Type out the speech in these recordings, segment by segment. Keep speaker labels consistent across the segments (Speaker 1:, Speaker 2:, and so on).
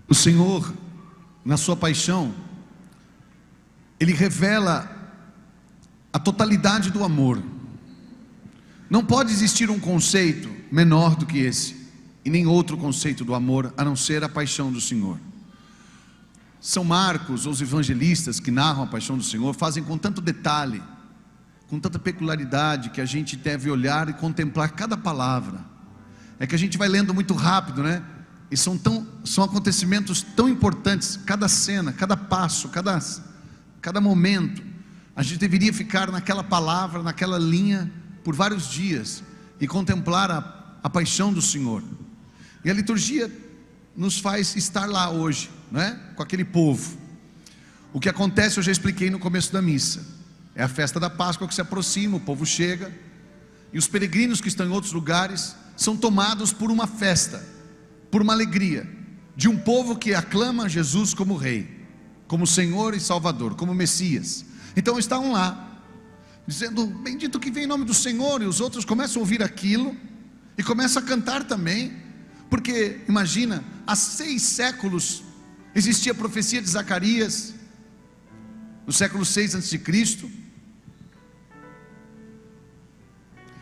Speaker 1: O Senhor, na sua paixão, Ele revela a totalidade do amor. Não pode existir um conceito menor do que esse, e nem outro conceito do amor, a não ser a paixão do Senhor. São Marcos, os evangelistas que narram a paixão do Senhor, fazem com tanto detalhe, com tanta peculiaridade, que a gente deve olhar e contemplar cada palavra. É que a gente vai lendo muito rápido, né? E são acontecimentos tão importantes, cada cena, cada passo, cada momento. A gente deveria ficar naquela palavra, naquela linha, por vários dias, e contemplar a paixão do Senhor. E a liturgia nos faz estar lá hoje, né? Com aquele povo. O que acontece eu já expliquei no começo da missa. É a festa da Páscoa que se aproxima, o povo chega, e os peregrinos que estão em outros lugares são tomados por uma festa, por uma alegria, de um povo que aclama Jesus como Rei, como Senhor e Salvador, como Messias. Então estão lá, dizendo: bendito que vem em nome do Senhor, e os outros começam a ouvir aquilo, e começam a cantar também, porque imagina, há 6 séculos, existia a profecia de Zacarias, no século 6 a.C.,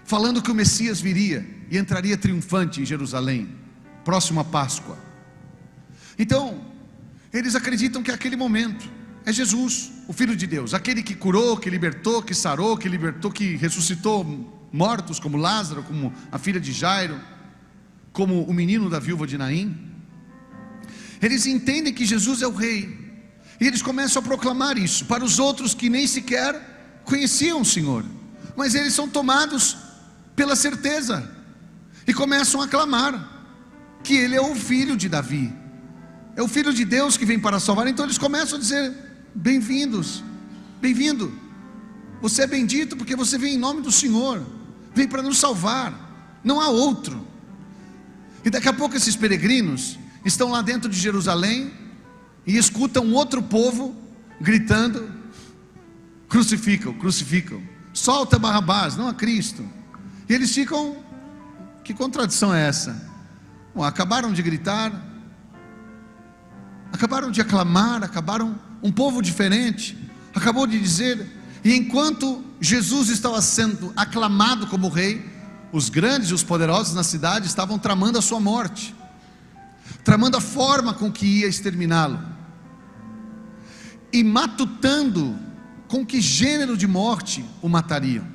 Speaker 1: falando que o Messias viria, e entraria triunfante em Jerusalém, próximo à Páscoa. Então, eles acreditam que aquele momento é Jesus, o Filho de Deus, aquele que curou, que libertou, que sarou, que libertou, que ressuscitou mortos, como Lázaro, como a filha de Jairo, como o menino da viúva de Naim. Eles entendem que Jesus é o Rei, e eles começam a proclamar isso para os outros que nem sequer conheciam o Senhor, mas eles são tomados pela certeza, e começam a clamar que Ele é o Filho de Davi, é o Filho de Deus que vem para salvar. Então eles começam a dizer: bem-vindos, bem-vindo, você é bendito porque você vem em nome do Senhor, vem para nos salvar, não há outro. E daqui a pouco esses peregrinos estão lá dentro de Jerusalém, e escutam outro povo gritando: crucificam, crucificam, solta Barrabás, não a Cristo. E eles ficam: que contradição é essa? Bom, acabaram de gritar, acabaram de aclamar, um povo diferente acabou de dizer, e enquanto Jesus estava sendo aclamado como Rei, os grandes e os poderosos na cidade estavam tramando a sua morte, tramando a forma com que ia exterminá-lo, e matutando com que gênero de morte o matariam,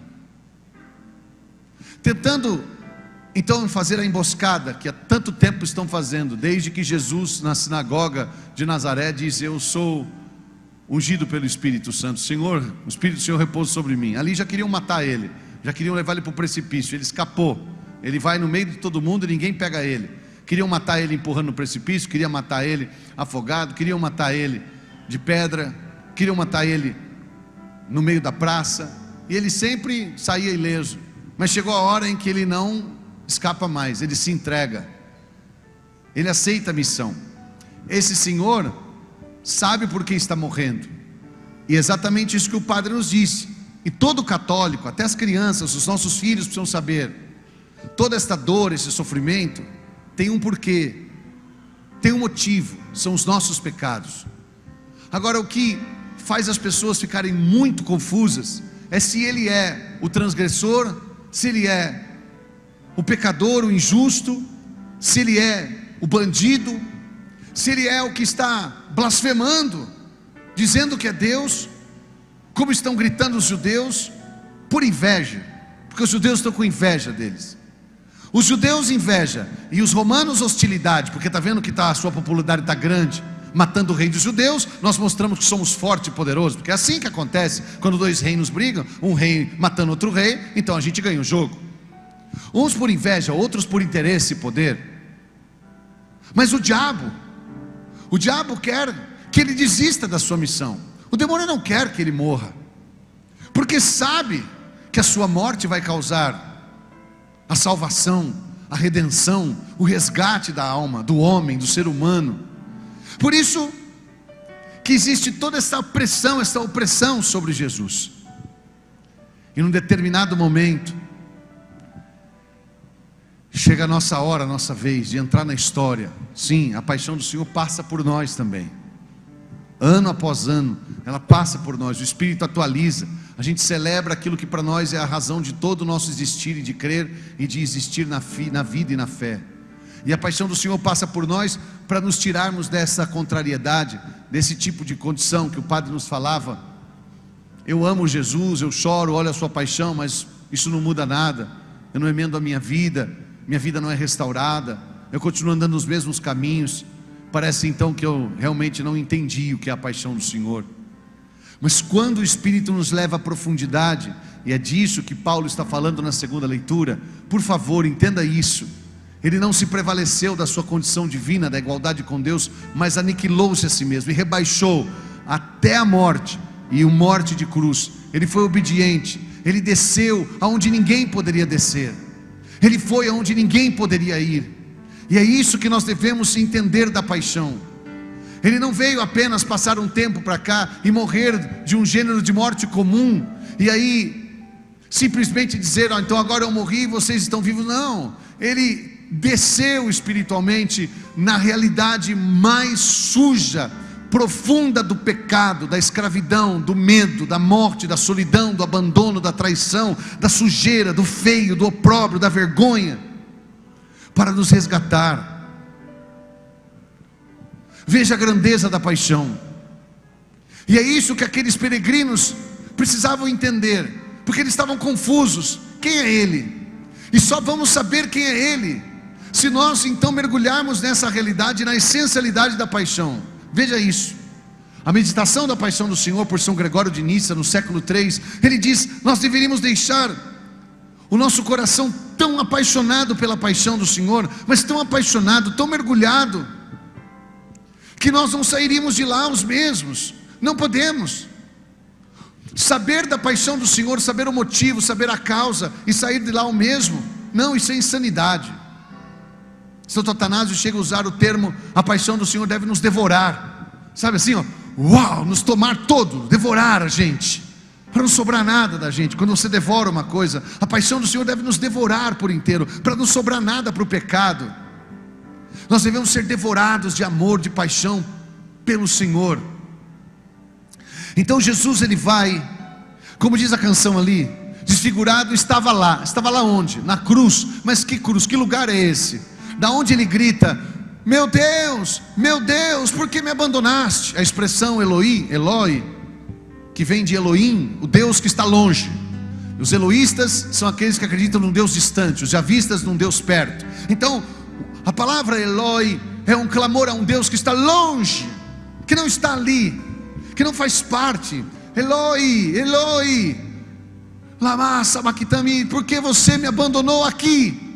Speaker 1: tentando então fazer a emboscada que há tanto tempo estão fazendo, desde que Jesus na sinagoga de Nazaré diz: eu sou ungido pelo Espírito Santo, Senhor, o Espírito do Senhor repousa sobre mim. Ali já queriam matar ele, já queriam levar ele para o precipício. Ele escapou, ele vai no meio de todo mundo e ninguém pega ele. Queriam matar ele empurrando no precipício, queriam matar ele afogado, queriam matar ele de pedra, queriam matar ele no meio da praça, e ele sempre saía ileso. Mas chegou a hora em que ele não escapa mais, ele se entrega, ele aceita a missão. Esse Senhor sabe por que está morrendo, e é exatamente isso que o Padre nos disse. E todo católico, até as crianças, os nossos filhos precisam saber: toda esta dor, esse sofrimento tem um porquê, tem um motivo, são os nossos pecados. Agora, o que faz as pessoas ficarem muito confusas é se ele é o transgressor, se ele é o pecador, o injusto, se ele é o bandido, se ele é o que está blasfemando, dizendo que é Deus, como estão gritando os judeus, por inveja, porque os judeus estão com inveja deles. Os judeus inveja, e os romanos hostilidade, porque está vendo que a sua popularidade está grande, matando o rei dos judeus. Nós mostramos que somos fortes e poderosos, porque é assim que acontece quando 2 reinos brigam, um rei matando outro rei, então a gente ganha o jogo. Uns por inveja, outros por interesse e poder. Mas o diabo quer que ele desista da sua missão. O demônio não quer que ele morra, porque sabe que a sua morte vai causar a salvação, a redenção, o resgate da alma, do homem, do ser humano. Por isso que existe toda essa opressão sobre Jesus. E num determinado momento, chega a nossa hora, a nossa vez de entrar na história. Sim, a paixão do Senhor passa por nós também. Ano após ano, ela passa por nós. O Espírito atualiza. A gente celebra aquilo que para nós é a razão de todo o nosso existir e de crer e de existir na vida e na fé. E a paixão do Senhor passa por nós para nos tirarmos dessa contrariedade, desse tipo de condição que o padre nos falava. Eu amo Jesus, eu choro, olho a sua paixão, mas isso não muda nada. Eu não emendo a minha vida não é restaurada, eu continuo andando nos mesmos caminhos. Parece então que eu realmente não entendi o que é a paixão do Senhor. Mas quando o Espírito nos leva à profundidade, e é disso que Paulo está falando na segunda leitura, por favor, entenda isso. Ele não se prevaleceu da sua condição divina, da igualdade com Deus, mas aniquilou-se a si mesmo e rebaixou até a morte, e morte de cruz. Ele foi obediente, ele desceu aonde ninguém poderia descer, ele foi aonde ninguém poderia ir. E é isso que nós devemos entender da paixão. Ele não veio apenas passar um tempo para cá e morrer de um gênero de morte comum, e aí simplesmente dizer, então agora eu morri e vocês estão vivos. Não, ele desceu espiritualmente na realidade mais suja, profunda do pecado, da escravidão, do medo, da morte, da solidão, do abandono, da traição, da sujeira, do feio, do opróbrio, da vergonha, para nos resgatar. Veja a grandeza da paixão. E é isso que aqueles peregrinos precisavam entender, porque eles estavam confusos. Quem é Ele? E só vamos saber quem é Ele se nós então mergulharmos nessa realidade, na essencialidade da paixão. Veja isso. A meditação da paixão do Senhor por São Gregório de Nissa, no século III, ele diz: nós deveríamos deixar o nosso coração tão apaixonado pela paixão do Senhor, mas tão apaixonado, tão mergulhado, que nós não sairíamos de lá os mesmos. Não podemos. Saber da paixão do Senhor, saber o motivo, saber a causa e sair de lá o mesmo, não, isso é insanidade. Santo Atanásio chega a usar o termo: a paixão do Senhor deve nos devorar. Sabe assim, ó, uau, nos tomar todo, devorar a gente, para não sobrar nada da gente. Quando você devora uma coisa, a paixão do Senhor deve nos devorar por inteiro, para não sobrar nada para o pecado. Nós devemos ser devorados de amor, de paixão pelo Senhor. Então Jesus, ele vai, como diz a canção ali, desfigurado, estava lá onde? Na cruz. Mas que cruz, que lugar é esse? Da onde ele grita: meu Deus, por que me abandonaste? A expressão Eloi, que vem de Elohim, o Deus que está longe. Os eloístas são aqueles que acreditam num Deus distante, os javistas num Deus perto. Então a palavra Eloi é um clamor a um Deus que está longe, que não está ali, que não faz parte. Eloi, lama sabachthani, por que você me abandonou aqui?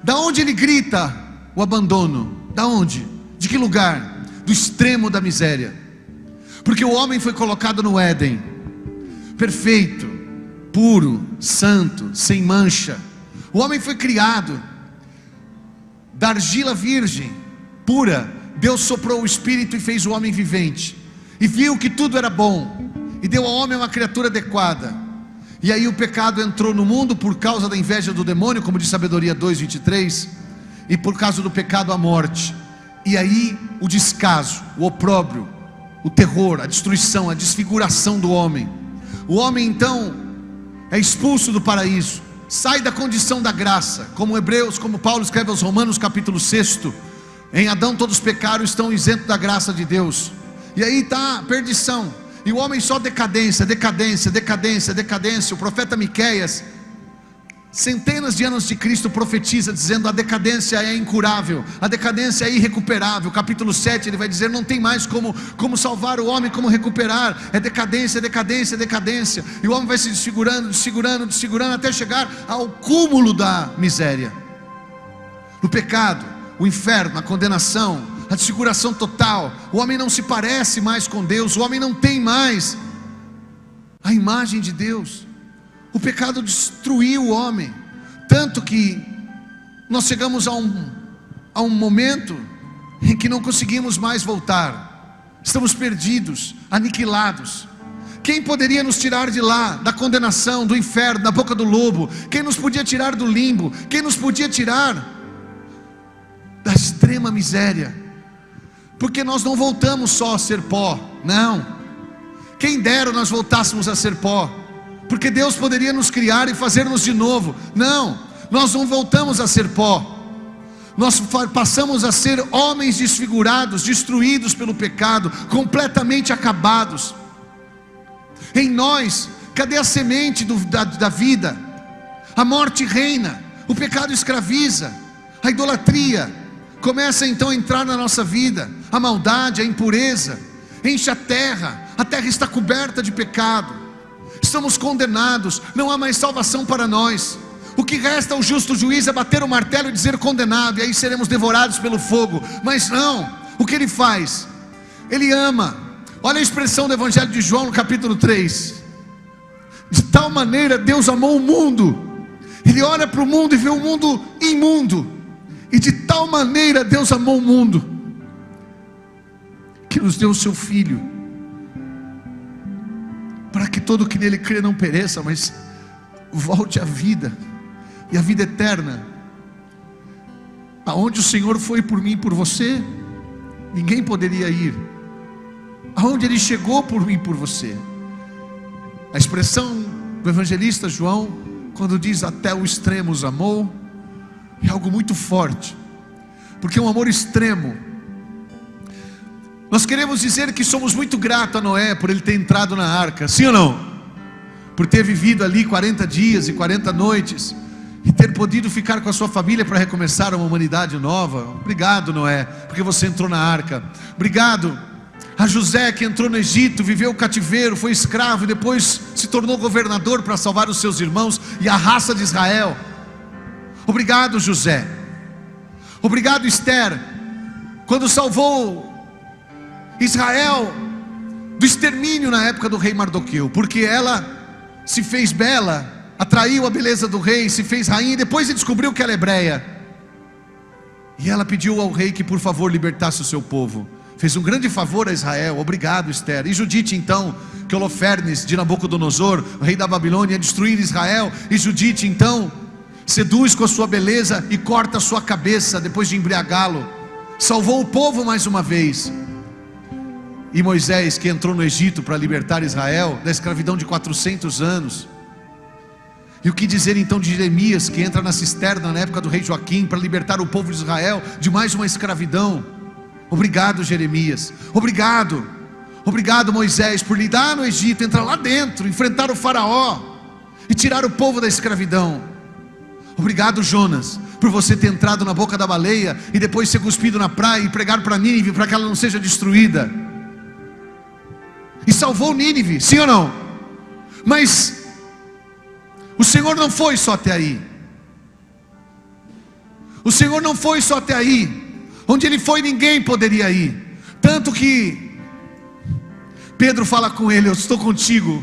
Speaker 1: Da onde ele grita o abandono? Da onde? De que lugar? Do extremo da miséria. Porque o homem foi colocado no Éden, perfeito, puro, santo, sem mancha. O homem foi criado da argila virgem, pura. Deus soprou o Espírito e fez o homem vivente, e viu que tudo era bom, e deu ao homem uma criatura adequada. E aí o pecado entrou no mundo por causa da inveja do demônio, como diz Sabedoria 2:23, e por causa do pecado a morte. E aí o descaso, o opróbrio, o terror, a destruição, a desfiguração do homem. O homem então é expulso do paraíso, sai da condição da graça, como Paulo escreve aos Romanos capítulo 6, em Adão todos pecaram, estão isentos da graça de Deus. E aí está a perdição. E o homem só decadência. O profeta Miqueias, centenas de anos de Cristo, profetiza dizendo: a decadência é incurável, a decadência é irrecuperável. Capítulo 7 ele vai dizer: não tem mais como salvar o homem, como recuperar. É decadência. E o homem vai se desfigurando, até chegar ao cúmulo da miséria, do pecado, o inferno, a condenação, a desfiguração total. O homem não se parece mais com Deus, o homem não tem mais a imagem de Deus. O pecado destruiu o homem, tanto que nós chegamos a um momento em que não conseguimos mais voltar. Estamos perdidos, aniquilados. Quem poderia nos tirar de lá, da condenação, do inferno, da boca do lobo? Quem nos podia tirar do limbo? Quem nos podia tirar da extrema miséria? Porque nós não voltamos só a ser pó, não. Quem dera nós voltássemos a ser pó, porque Deus poderia nos criar e fazer-nos de novo. Não, nós não voltamos a ser pó. Nós passamos a ser homens desfigurados, destruídos pelo pecado, completamente acabados. Em nós, cadê a semente da vida? A morte reina, o pecado escraviza, a idolatria começa então a entrar na nossa vida, a maldade, a impureza, enche a terra está coberta de pecado, estamos condenados, não há mais salvação para nós. O que resta ao justo juiz é bater o martelo e dizer condenado, e aí seremos devorados pelo fogo. Mas não, o que ele faz? Ele ama. Olha a expressão do Evangelho de João no capítulo 3. De tal maneira Deus amou o mundo. Ele olha para o mundo e vê o mundo imundo. E de tal maneira Deus amou o mundo, que nos deu o seu Filho, para que todo que nele crê não pereça, mas volte à vida, e a vida eterna. Aonde o Senhor foi por mim e por você, ninguém poderia ir. Aonde Ele chegou por mim e por você. A expressão do evangelista João, quando diz até o extremo os amou, é algo muito forte, porque é um amor extremo. Nós queremos dizer que somos muito gratos a Noé por ele ter entrado na arca, sim ou não? Por ter vivido ali 40 dias e 40 noites, e ter podido ficar com a sua família para recomeçar uma humanidade nova. Obrigado, Noé, porque você entrou na arca. Obrigado a José, que entrou no Egito, viveu o cativeiro, foi escravo e depois se tornou governador para salvar os seus irmãos e a raça de Israel. Obrigado, José. Obrigado, Esther, quando salvou Israel do extermínio na época do rei Mardoqueu, porque ela se fez bela, atraiu a beleza do rei, se fez rainha, e depois ele descobriu que ela é hebreia, e ela pediu ao rei que por favor libertasse o seu povo. Fez um grande favor a Israel. Obrigado, Esther. E Judite então, que Holofernes de Nabucodonosor, o rei da Babilônia, ia destruir Israel, e Judite então seduz com a sua beleza e corta a sua cabeça depois de embriagá-lo. Salvou o povo mais uma vez. E Moisés, que entrou no Egito para libertar Israel da escravidão de 400 anos. E o que dizer então de Jeremias, que entra na cisterna na época do rei Joaquim para libertar o povo de Israel de mais uma escravidão. Obrigado, Jeremias. Obrigado. Obrigado, Moisés, por lidar no Egito, entrar lá dentro, enfrentar o faraó e tirar o povo da escravidão. Obrigado, Jonas, por você ter entrado na boca da baleia e depois ser cuspido na praia e pregar para Nínive para que ela não seja destruída. E salvou Nínive, sim ou não? Mas o Senhor não foi só até aí. O Senhor não foi só até aí. Onde Ele foi, ninguém poderia ir. Tanto que Pedro fala com ele: eu estou contigo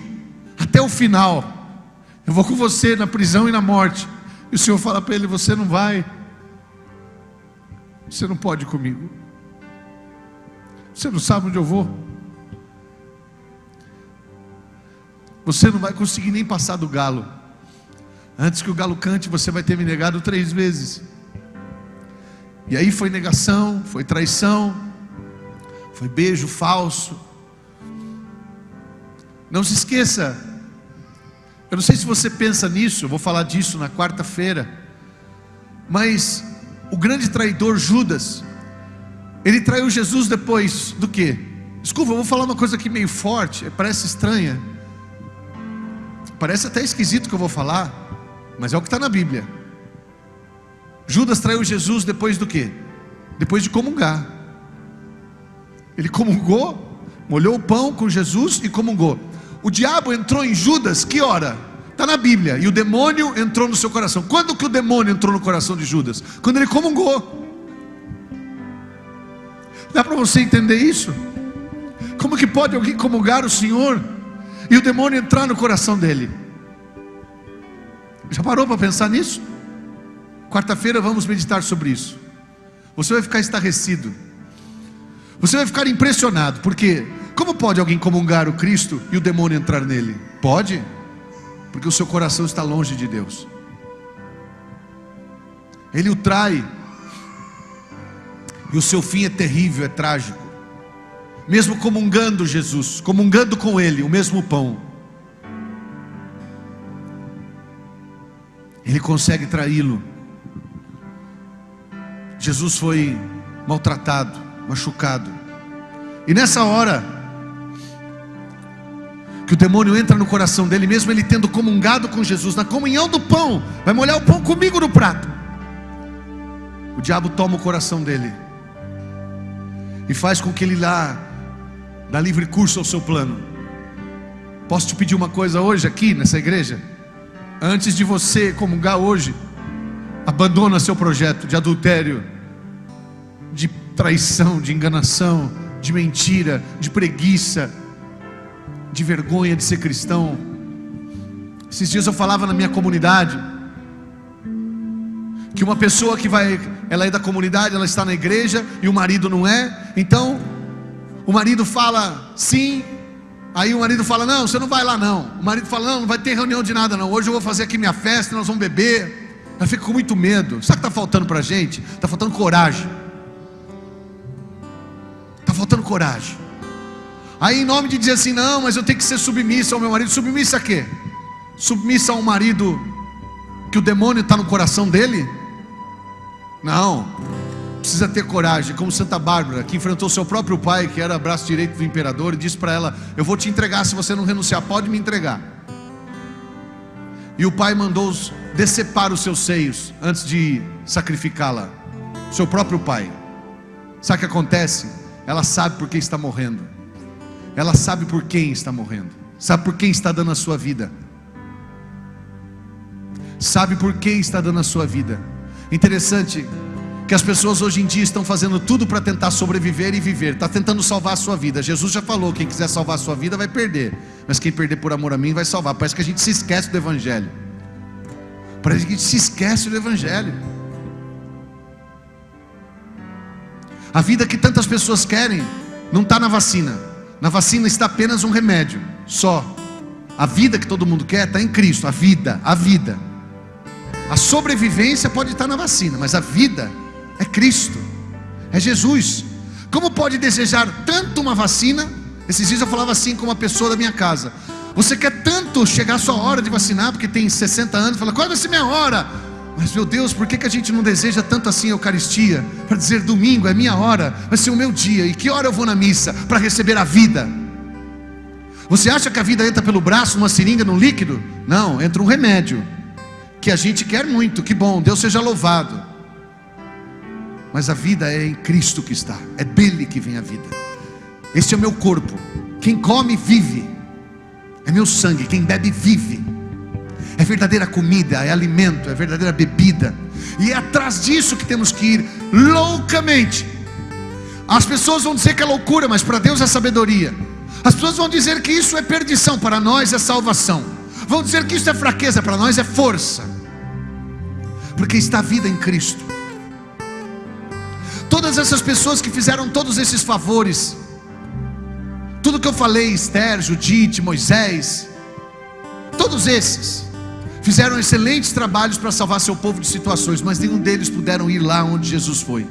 Speaker 1: até o final. Eu vou com você na prisão e na morte. E o Senhor fala para ele: você não vai. Você não pode ir comigo. Você não sabe onde eu vou. Você não vai conseguir nem passar do galo. Antes que o galo cante, você vai ter me negado 3 vezes. E aí foi negação, foi traição, foi beijo falso. Não se esqueça, eu não sei se você pensa nisso, eu vou falar disso na quarta-feira, mas o grande traidor Judas, ele traiu Jesus depois do quê? Desculpa, eu vou falar uma coisa aqui meio forte, parece estranha, parece até esquisito que eu vou falar, mas é o que está na Bíblia. Judas traiu Jesus depois do quê? Depois de comungar. Ele comungou, molhou o pão com Jesus e comungou. O diabo entrou em Judas, que hora? Está na Bíblia. E o demônio entrou no seu coração. Quando que o demônio entrou no coração de Judas? Quando ele comungou. Dá para você entender isso? Como que pode alguém comungar o Senhor e o demônio entrar no coração dele? Já parou para pensar nisso? Quarta-feira vamos meditar sobre isso. Você vai ficar estarrecido. Você vai ficar impressionado. Por quê? Como pode alguém comungar o Cristo e o demônio entrar nele? Pode, porque o seu coração está longe de Deus. Ele o trai, e o seu fim é terrível, é trágico. Mesmo comungando Jesus, comungando com Ele o mesmo pão, ele consegue traí-lo. Jesus foi maltratado, machucado, e nessa hora que o demônio entra no coração dele, mesmo ele tendo comungado com Jesus, na comunhão do pão, vai molhar o pão comigo no prato, o diabo toma o coração dele e faz com que ele lá dá livre curso ao seu plano. Posso te pedir uma coisa hoje aqui nessa igreja? Antes de você comungar hoje, abandona seu projeto de adultério, de traição, de enganação, de mentira, de preguiça, de vergonha de ser cristão. Esses dias eu falava na minha comunidade que uma pessoa que ela é da comunidade, ela está na igreja e o marido não é. Então o marido fala sim, aí o marido fala: não, você não vai lá não. O marido fala: não, não vai ter reunião de nada não, hoje eu vou fazer aqui minha festa, nós vamos beber. Ela fica com muito medo. Sabe o que está faltando para a gente? Está faltando coragem. Está faltando coragem. Aí em nome de dizer assim: não, mas eu tenho que ser submissa ao meu marido. Submissa a quê? Submissa a um marido que o demônio está no coração dele? Não, precisa ter coragem, como Santa Bárbara, que enfrentou seu próprio pai, que era braço direito do imperador, e disse para ela: eu vou te entregar se você não renunciar, pode me entregar. E o pai mandou decepar os seus seios antes de sacrificá-la. Seu próprio pai. Sabe o que acontece? Ela sabe por que está morrendo. Ela sabe por quem está morrendo. Sabe por quem está dando a sua vida. Sabe por que está dando a sua vida. Interessante que as pessoas hoje em dia estão fazendo tudo para tentar sobreviver e viver. Está tentando salvar a sua vida. Jesus já falou: quem quiser salvar a sua vida vai perder, mas quem perder por amor a mim vai salvar. Parece que a gente se esquece do Evangelho. Parece que a gente se esquece do Evangelho. A vida que tantas pessoas querem não está na vacina. Na vacina está apenas um remédio só. A vida que todo mundo quer está em Cristo. A vida. A sobrevivência pode estar na vacina, mas a vida é Cristo, é Jesus. Como pode desejar tanto uma vacina? Esses dias eu falava assim com uma pessoa da minha casa: você quer tanto chegar a sua hora de vacinar, porque tem 60 anos, fala: qual vai ser minha hora? Mas meu Deus, por que a gente não deseja tanto assim a Eucaristia? Para dizer: domingo é minha hora, vai ser o meu dia. E que hora eu vou na missa? Para receber a vida. Você acha que a vida entra pelo braço, numa seringa, num líquido? Não, entra um remédio que a gente quer muito. Que bom, Deus seja louvado. Mas a vida é em Cristo que está, é dele que vem a vida. Este é o meu corpo, quem come vive. É meu sangue, quem bebe vive. É verdadeira comida, é alimento, é verdadeira bebida. E é atrás disso que temos que ir loucamente. As pessoas vão dizer que é loucura, mas para Deus é sabedoria. As pessoas vão dizer que isso é perdição, para nós é salvação. Vão dizer que isso é fraqueza, para nós é força. Porque está a vida em Cristo. Todas essas pessoas que fizeram todos esses favores, tudo que eu falei, Esther, Judite, Moisés, todos esses fizeram excelentes trabalhos para salvar seu povo de situações, mas nenhum deles puderam ir lá onde Jesus foi.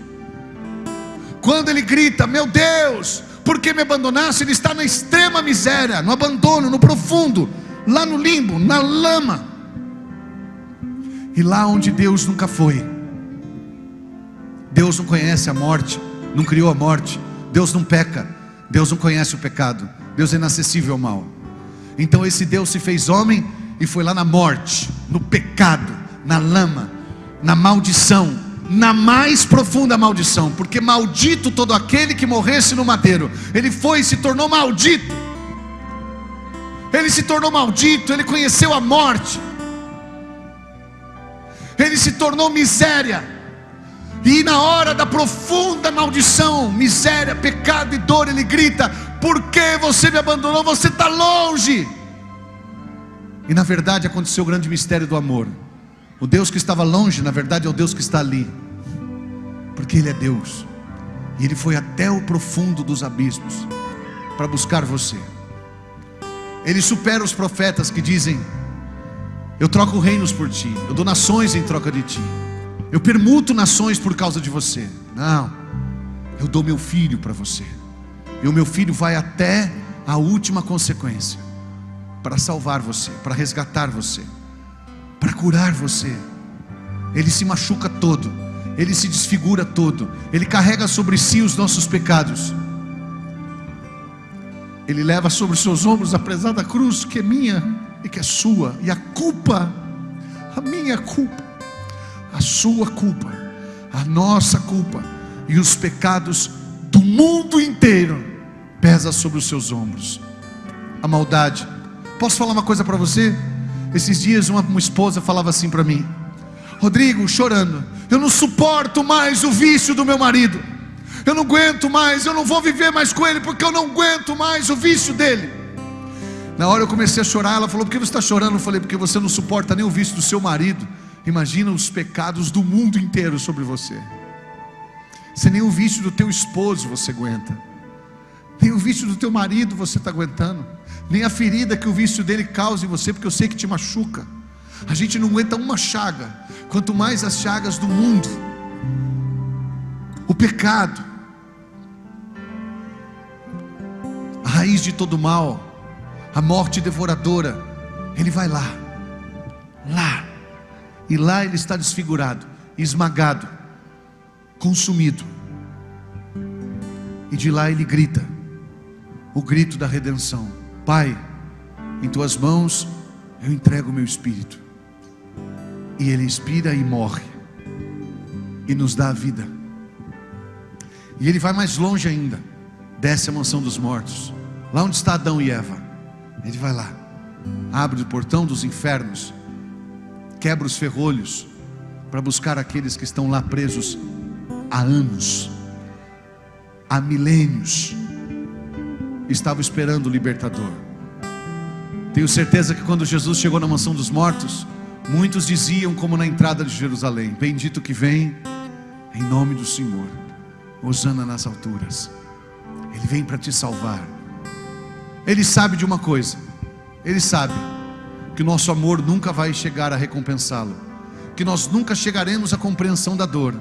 Speaker 1: Quando ele grita: meu Deus, por que me abandonaste? Ele está na extrema miséria, no abandono, no profundo, lá no limbo, na lama. E lá onde Deus nunca foi. Deus não conhece a morte, não criou a morte. Deus não peca, Deus não conhece o pecado. Deus é inacessível ao mal. Então esse Deus se fez homem e foi lá na morte, no pecado, na lama, na maldição, na mais profunda maldição. Porque maldito todo aquele que morresse no madeiro. Ele foi e se tornou maldito. Ele se tornou maldito, ele conheceu a morte. Ele se tornou miséria. E na hora da profunda maldição, miséria, pecado e dor, ele grita: por que você me abandonou? Você está longe. E na verdade aconteceu o grande mistério do amor. O Deus que estava longe, na verdade é o Deus que está ali. Porque Ele é Deus. E Ele foi até o profundo dos abismos. para buscar você. Ele supera os profetas que dizem: eu troco reinos por ti, eu dou nações em troca de ti, eu permuto nações por causa de você. Não, eu dou meu filho para você, e o meu filho vai até a última consequência, para salvar você, para resgatar você, para curar você. Ele se machuca todo, ele se desfigura todo, ele carrega sobre si os nossos pecados, ele leva sobre os seus ombros a pesada cruz que é minha e que é sua, e a culpa, a minha culpa, a sua culpa, a nossa culpa e os pecados do mundo inteiro pesa sobre os seus ombros. A maldade. Posso falar uma coisa para você? Esses dias uma esposa falava assim para mim: Rodrigo, chorando, eu não suporto mais o vício do meu marido, eu não aguento mais, eu não vou viver mais com ele, porque eu não aguento mais o vício dele. Na hora eu comecei a chorar. Ela falou: por que você está chorando? Eu falei: porque você não suporta nem o vício do seu marido. Imagina os pecados do mundo inteiro sobre você. Se nem o vício do teu esposo você aguenta, nem o vício do teu marido você está aguentando, nem a ferida que o vício dele causa em você, porque eu sei que te machuca. A gente não aguenta uma chaga, quanto mais as chagas do mundo. O pecado, a raiz de todo mal, a morte devoradora, ele vai lá, e lá ele está desfigurado, esmagado, consumido, e de lá ele grita, o grito da redenção: Pai, em tuas mãos eu entrego o meu espírito. E ele expira e morre, e nos dá a vida. E ele vai mais longe ainda, desce a mansão dos mortos, lá onde está Adão e Eva. Ele vai lá, abre o portão dos infernos, quebra os ferrolhos, para buscar aqueles que estão lá presos há anos, há milênios, estavam esperando o libertador. Tenho certeza que quando Jesus chegou na mansão dos mortos, muitos diziam, como na entrada de Jerusalém: bendito que vem em nome do Senhor, hosana nas alturas. Ele vem para te salvar. Ele sabe de uma coisa, ele sabe que o nosso amor nunca vai chegar a recompensá-lo, que nós nunca chegaremos à compreensão da dor,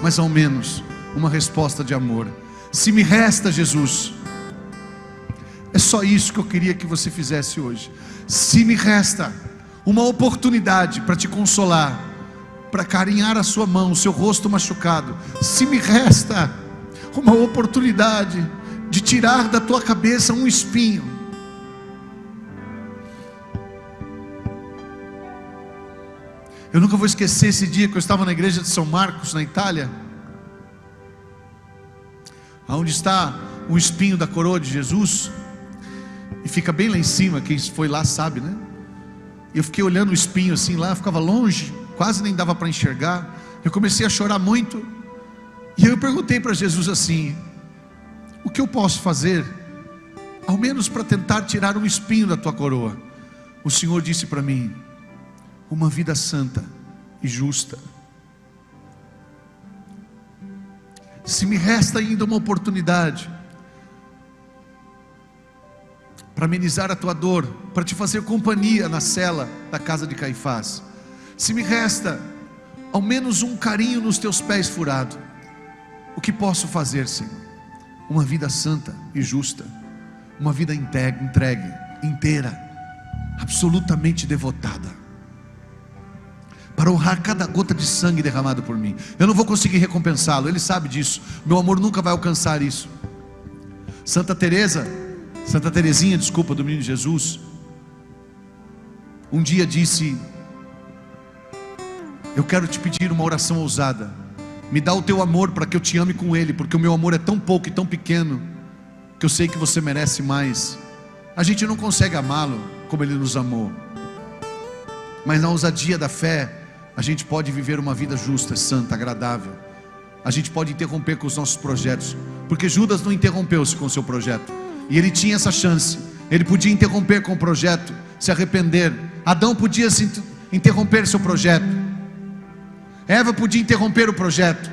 Speaker 1: mas ao menos uma resposta de amor. Se me resta, Jesus, é só isso que eu queria que você fizesse hoje. Se me resta uma oportunidade para te consolar, para carinhar a sua mão, o seu rosto machucado, se me resta uma oportunidade de tirar da tua cabeça um espinho, eu nunca vou esquecer esse dia que eu estava na igreja de São Marcos, na Itália, onde está o espinho da coroa de Jesus, e fica bem lá em cima. Quem foi lá sabe, né? Eu fiquei olhando o espinho assim lá, ficava longe, quase nem dava para enxergar. Eu comecei a chorar muito, e eu perguntei para Jesus assim: o que eu posso fazer, ao menos para tentar tirar um espinho da tua coroa? O Senhor disse para mim: uma vida santa e justa. Se me resta ainda uma oportunidade para amenizar a tua dor, para te fazer companhia na cela da casa de Caifás, se me resta ao menos um carinho nos teus pés furados, o que posso fazer, Senhor? Uma vida santa e justa, uma vida entregue, inteira, absolutamente devotada, para honrar cada gota de sangue derramado por mim. Eu não vou conseguir recompensá-lo, ele sabe disso, meu amor nunca vai alcançar isso. Santa Teresinha, do Menino Jesus, um dia disse: eu quero te pedir uma oração ousada, me dá o teu amor para que eu te ame com ele, porque o meu amor é tão pouco e tão pequeno, que eu sei que você merece mais. A gente não consegue amá-lo como ele nos amou, mas na ousadia da fé, a gente pode viver uma vida justa, santa, agradável. A gente pode interromper com os nossos projetos, porque Judas não interrompeu-se com o seu projeto, e ele tinha essa chance. Ele podia interromper com o projeto, se arrepender. Adão podia interromper seu projeto, Eva podia interromper o projeto,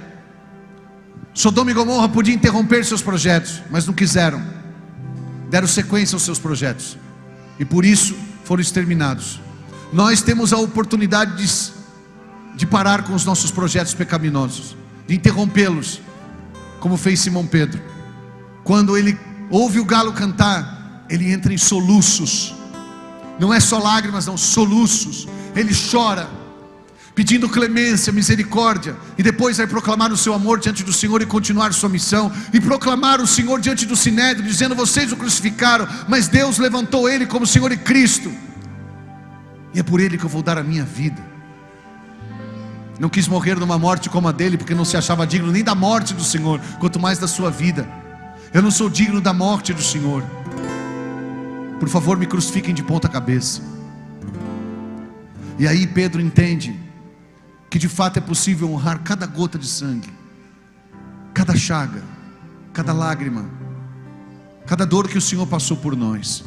Speaker 1: Sodoma e Gomorra podia interromper seus projetos, mas não quiseram. deram sequência aos seus projetos, e por isso foram exterminados. Nós temos a oportunidade de parar com os nossos projetos pecaminosos, de interrompê-los, como fez Simão Pedro. Quando ele ouve o galo cantar, ele entra em soluços. Não é só lágrimas, não, soluços. Ele chora, pedindo clemência, misericórdia, e depois vai proclamar o seu amor diante do Senhor e continuar sua missão, e proclamar o Senhor diante do Sinédrio, dizendo: vocês o crucificaram, mas Deus levantou ele como Senhor e Cristo, e é por ele que eu vou dar a minha vida. Não quis morrer numa morte como a dele, porque não se achava digno nem da morte do Senhor, quanto mais da sua vida. Eu não sou digno da morte do Senhor. Por favor, me crucifiquem de ponta cabeça. E aí Pedro entende que de fato é possível honrar cada gota de sangue, cada chaga, cada lágrima, cada dor que o Senhor passou por nós.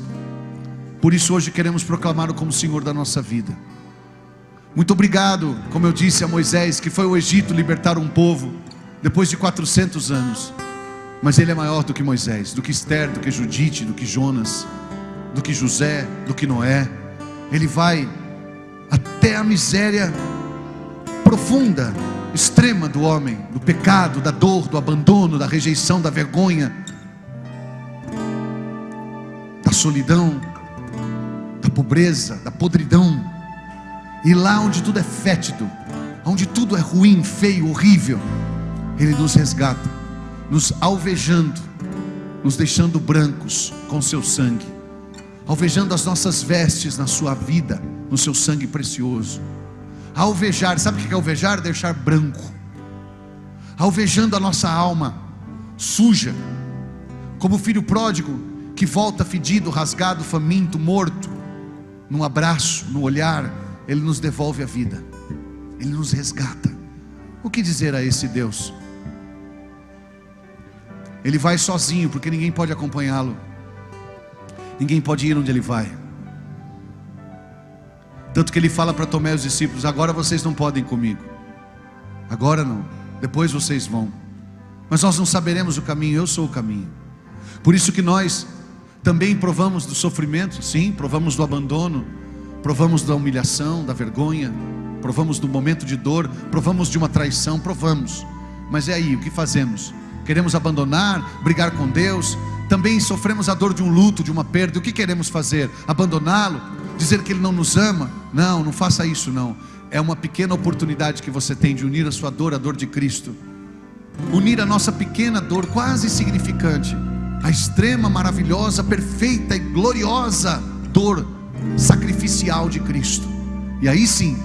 Speaker 1: Por isso hoje queremos proclamá-lo como Senhor da nossa vida. Muito obrigado, como eu disse a Moisés, que foi ao Egito libertar um povo depois de 400 anos. Mas ele é maior do que Moisés, do que Esther, do que Judite, do que Jonas, do que José, do que Noé. Ele vai até a miséria profunda, extrema do homem, do pecado, da dor, do abandono, da rejeição, da vergonha, da solidão, da pobreza, da podridão. E lá onde tudo é fétido, onde tudo é ruim, feio, horrível, Ele nos resgata, nos alvejando, nos deixando brancos com seu sangue, alvejando as nossas vestes na sua vida, no seu sangue precioso. Alvejar, sabe o que é alvejar? Deixar branco. Alvejando a nossa alma suja, como o filho pródigo que volta fedido, rasgado, faminto, morto. Num abraço, no olhar, Ele nos devolve a vida, Ele nos resgata. O que dizer a esse Deus? Ele vai sozinho, porque ninguém pode acompanhá-lo, ninguém pode ir onde Ele vai. Tanto que Ele fala para Tomé e os discípulos: agora vocês não podem comigo, agora não, depois vocês vão, mas nós não saberemos o caminho, eu sou o caminho. Por isso que nós também provamos do sofrimento, sim, provamos do abandono, provamos da humilhação, da vergonha, provamos do momento de dor, provamos de uma traição, provamos. Mas é aí, o que fazemos? Queremos abandonar, brigar com Deus? Também sofremos a dor de um luto, de uma perda. O que queremos fazer? Abandoná-lo? Dizer que Ele não nos ama? Não, não faça isso não. É uma pequena oportunidade que você tem de unir a sua dor à dor de Cristo. Unir a nossa pequena dor, quase insignificante, a extrema, maravilhosa, perfeita e gloriosa dor sacrificial de Cristo. E aí sim,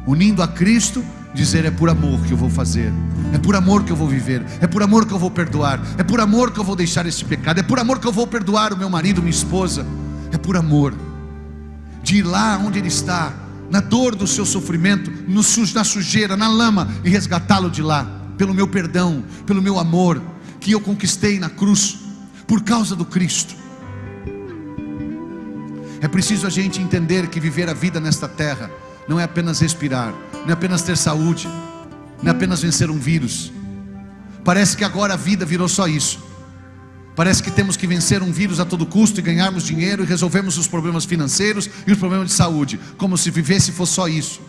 Speaker 1: unindo a Cristo, dizer: é por amor que eu vou fazer, é por amor que eu vou viver, é por amor que eu vou perdoar, é por amor que eu vou deixar esse pecado, é por amor que eu vou perdoar o meu marido, minha esposa. É por amor, de ir lá onde ele está, na dor do seu sofrimento, na sujeira, na lama, e resgatá-lo de lá, pelo meu perdão, pelo meu amor, que eu conquistei na cruz, por causa do Cristo. É preciso a gente entender que viver a vida nesta terra não é apenas respirar, não é apenas ter saúde, não é apenas vencer um vírus. Parece que agora a vida virou só isso. Parece que temos que vencer um vírus a todo custo e ganharmos dinheiro e resolvermos os problemas financeiros e os problemas de saúde, como se viver se fosse só isso.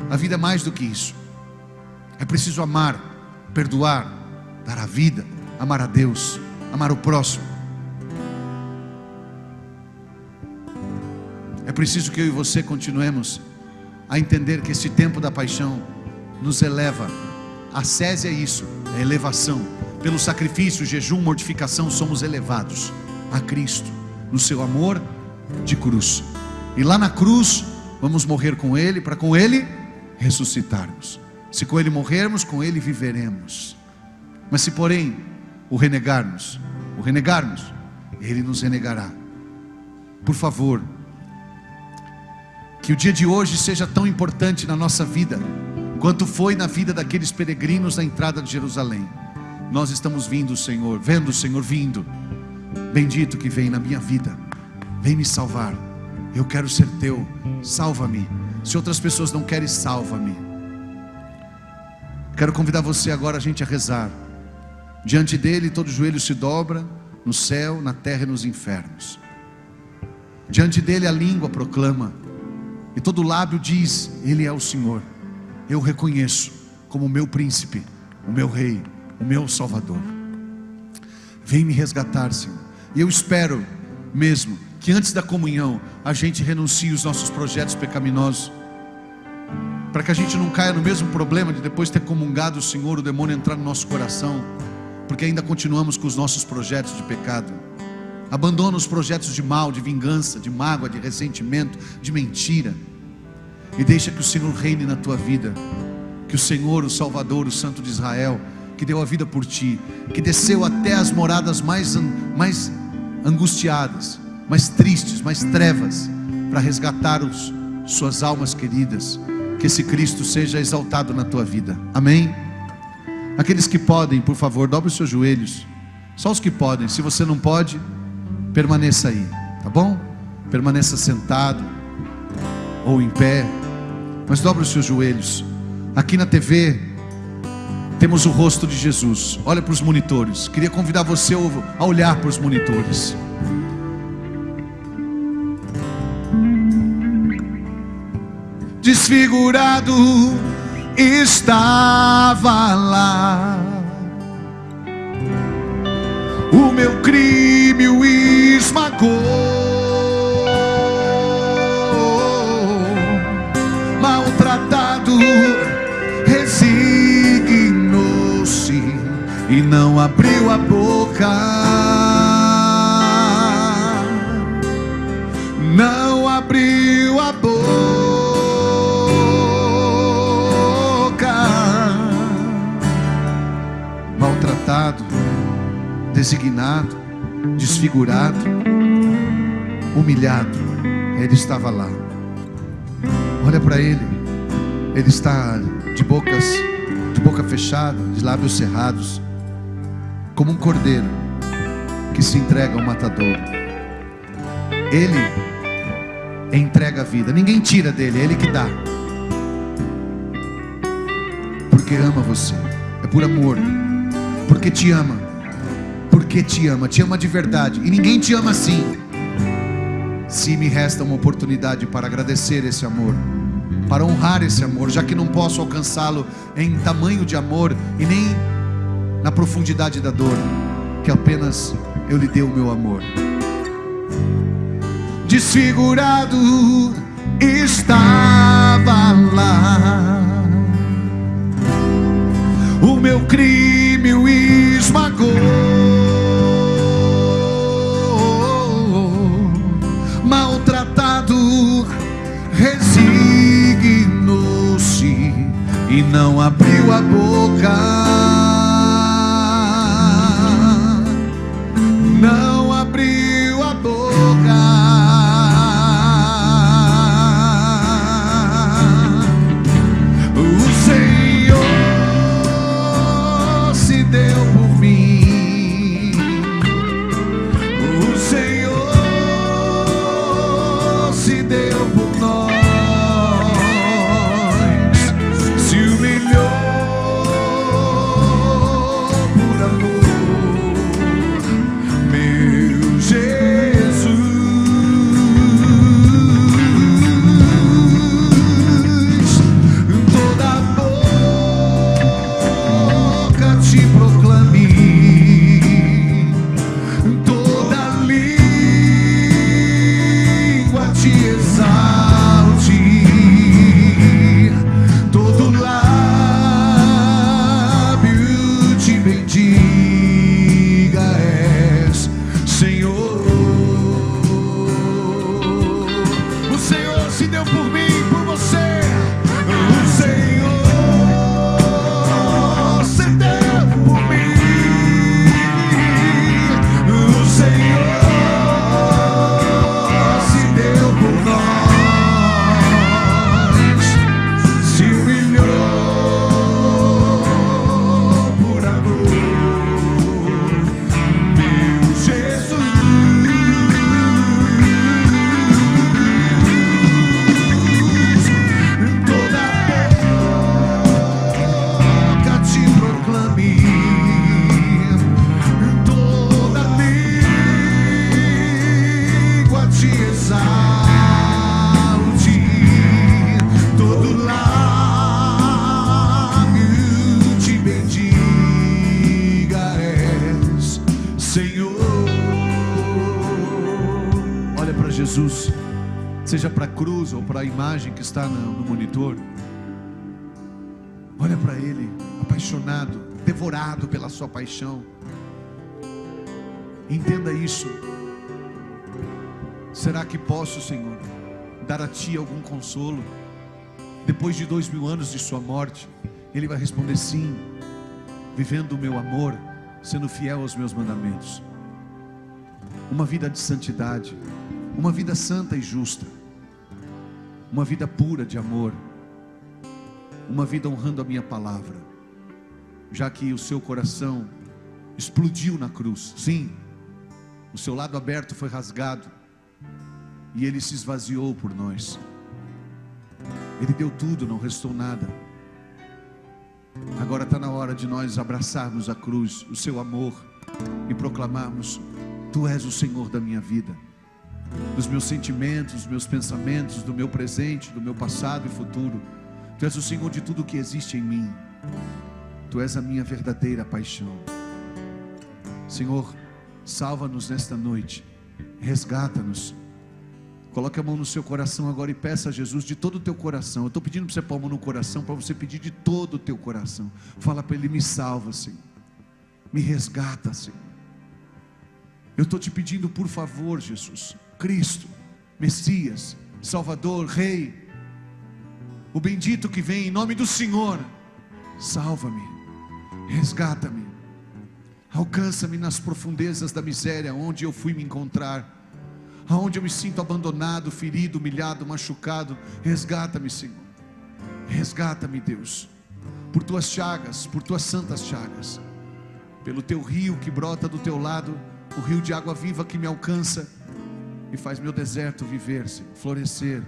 Speaker 1: A vida é mais do que isso. É preciso amar, perdoar, dar a vida, amar a Deus, amar o próximo. É preciso que eu e você continuemos a entender que esse tempo da paixão nos eleva. A sese é isso, é elevação. Pelo sacrifício, jejum, mortificação, somos elevados a Cristo, no seu amor de cruz. E lá na cruz, vamos morrer com Ele, para com Ele ressuscitarmos. Se com Ele morrermos, com Ele viveremos. Mas se porém o renegarmos, Ele nos renegará. Por favor, que o dia de hoje seja tão importante na nossa vida, quanto foi na vida daqueles peregrinos na entrada de Jerusalém. Nós estamos vendo o Senhor vindo. Bendito que vem na minha vida, vem me salvar. Eu quero ser teu, salva-me. Se outras pessoas não querem, salva-me. Quero convidar você agora, a gente a rezar. Diante dele todo joelho se dobra, no céu, na terra e nos infernos. Diante dele a língua proclama, e todo lábio diz: Ele é o Senhor. Eu o reconheço como o meu príncipe, o meu rei, o meu salvador. Vem me resgatar, Senhor. E eu espero mesmo que antes da comunhão a gente renuncie os nossos projetos pecaminosos, para que a gente não caia no mesmo problema de depois ter comungado o Senhor, o demônio entrar no nosso coração, porque ainda continuamos com os nossos projetos de pecado. Abandona os projetos de mal, de vingança, de mágoa, de ressentimento, de mentira, e deixa que o Senhor reine na tua vida. Que o Senhor, o Salvador, o Santo de Israel, que deu a vida por ti, que desceu até as moradas mais angustiadas, mais tristes, mais trevas, para resgatar suas almas queridas. Que esse Cristo seja exaltado na tua vida. Amém? Aqueles que podem, por favor, dobre os seus joelhos. Só os que podem. Se você não pode, permaneça aí, tá bom? Permaneça sentado ou em pé, mas dobre os seus joelhos. Aqui na TV temos o rosto de Jesus. Olha para os monitores. Queria convidar você a olhar para os monitores. Desfigurado estava lá, o meu crime o esmagou, maltratado resignou-se e não abriu a boca, não abriu a boca. Maltratado, designado, desfigurado, humilhado, ele estava lá. Olha para ele, ele está de boca fechada, de lábios cerrados, como um cordeiro que se entrega ao matador. Ele entrega a vida, ninguém tira dele, é ele que dá, porque ama você, é por amor, porque te ama, te ama de verdade, e ninguém te ama assim. Se me resta uma oportunidade para agradecer esse amor, para honrar esse amor, já que não posso alcançá-lo em tamanho de amor e nem na profundidade da dor, que apenas eu lhe dei o meu amor. Desfigurado estava lá, o meu crime o esmagou, maltratado resignou-se e não abriu a boca, não abriu a boca. O Senhor se deu por mim, o Senhor se deu por nós, se humilhou por amor, Jesus, seja para a cruz ou para a imagem que está no monitor, olha para Ele, apaixonado, devorado pela sua paixão. Entenda isso. Será que posso, Senhor, dar a Ti algum consolo? Depois de 2000 anos de sua morte, Ele vai responder sim, vivendo o meu amor, sendo fiel aos meus mandamentos. Uma vida de santidade, uma vida santa e justa, uma vida pura de amor, uma vida honrando a minha palavra, já que o seu coração explodiu na cruz. Sim, o seu lado aberto foi rasgado e Ele se esvaziou por nós. Ele deu tudo, não restou nada. Agora está na hora de nós abraçarmos a cruz, o seu amor, e proclamarmos: Tu és o Senhor da minha vida, dos meus sentimentos, dos meus pensamentos, do meu presente, do meu passado e futuro. Tu és o Senhor de tudo que existe em mim. Tu és a minha verdadeira paixão. Senhor, salva-nos nesta noite, resgata-nos. Coloque a mão no seu coração agora e peça a Jesus de todo o teu coração. Eu estou pedindo para você pôr a mão no coração, para você pedir de todo o teu coração. Fala para Ele: me salva, Senhor, me resgata, Senhor. Eu estou te pedindo, por favor, Jesus, Cristo, Messias, Salvador, Rei, o bendito que vem em nome do Senhor, salva-me, resgata-me, alcança-me nas profundezas da miséria, onde eu fui me encontrar, aonde eu me sinto abandonado, ferido, humilhado, machucado. Resgata-me, Senhor, resgata-me, Deus, por tuas chagas, por tuas santas chagas, pelo teu rio que brota do teu lado, o rio de água viva que me alcança e faz meu deserto viver, Senhor, florescer.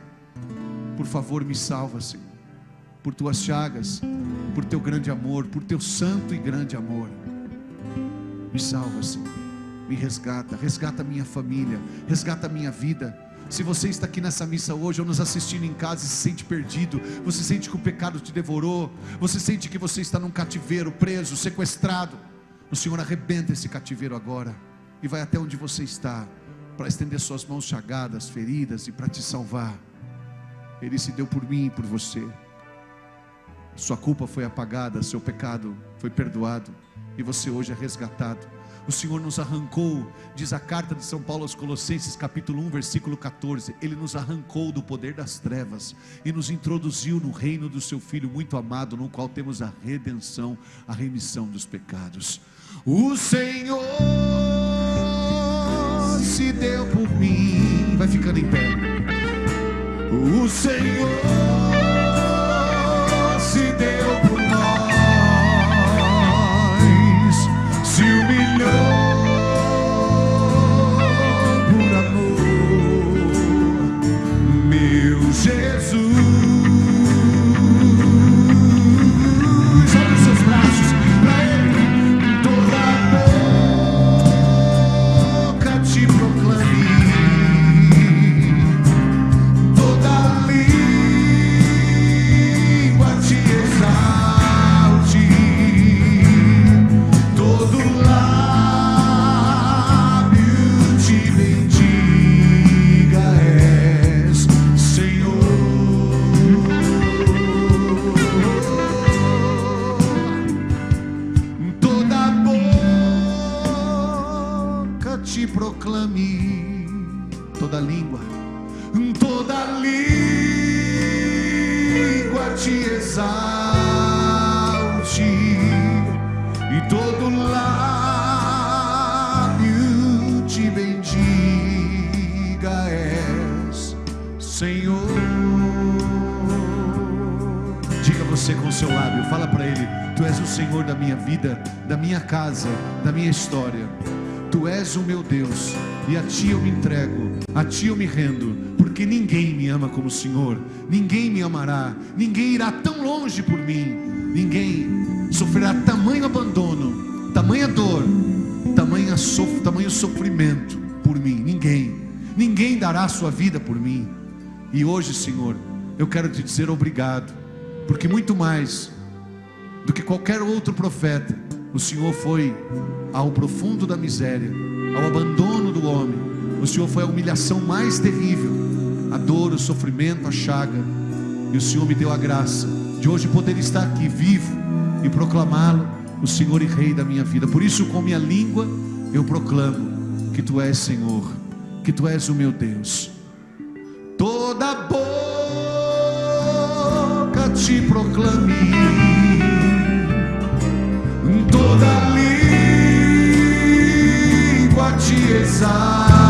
Speaker 1: Por favor, me salva, Senhor, por tuas chagas, por teu grande amor, por teu santo e grande amor. Me salva, Senhor, me resgata, resgata a minha família, resgata a minha vida. Se você está aqui nessa missa hoje, ou nos assistindo em casa e se sente perdido, você sente que o pecado te devorou, você sente que você está num cativeiro, preso, sequestrado, o Senhor arrebenta esse cativeiro agora e vai até onde você está, para estender suas mãos chagadas, feridas, e para te salvar. Ele se deu por mim e por você. Sua culpa foi apagada, seu pecado foi perdoado, e você hoje é resgatado. O Senhor nos arrancou, diz a carta de São Paulo aos Colossenses, capítulo 1, versículo 14, Ele nos arrancou do poder das trevas e nos introduziu no reino do seu Filho muito amado, no qual temos a redenção, a remissão dos pecados. O Senhor se deu por mim. Vai ficando em pé. O Senhor se deu por nós, se humilhou por amor, meu Jesus. Abre os seus braços para Ele. Toda boca te proclame, toda língua te exalte, todo lábio te bendiga, és Senhor. Toda boca te proclame, toda língua te exalte, e todo lábio te bendiga, és Senhor. Diga você com o seu lábio, fala para Ele: Tu és o Senhor da minha vida, da minha casa, da minha história. Tu és o meu Deus, e a Ti eu me entrego, a Ti eu me rendo, porque ninguém me ama como o Senhor, ninguém me amará, ninguém irá tão longe por mim, ninguém sofrerá tamanho abandono, tamanha dor, tamanho sofrimento por mim, ninguém dará a sua vida por mim. E hoje, Senhor, eu quero te dizer obrigado, porque muito mais do que qualquer outro profeta, o Senhor foi ao profundo da miséria, ao abandono do homem. O O Senhor foi a humilhação mais terrível, a dor, o sofrimento, a chaga, e o Senhor me deu a graça de hoje poder estar aqui vivo e proclamá-lo, o Senhor e Rei da minha vida. Por isso, com minha língua eu proclamo que Tu és Senhor, que Tu és o meu Deus. Toda boca Te proclame, toda língua Te exalte.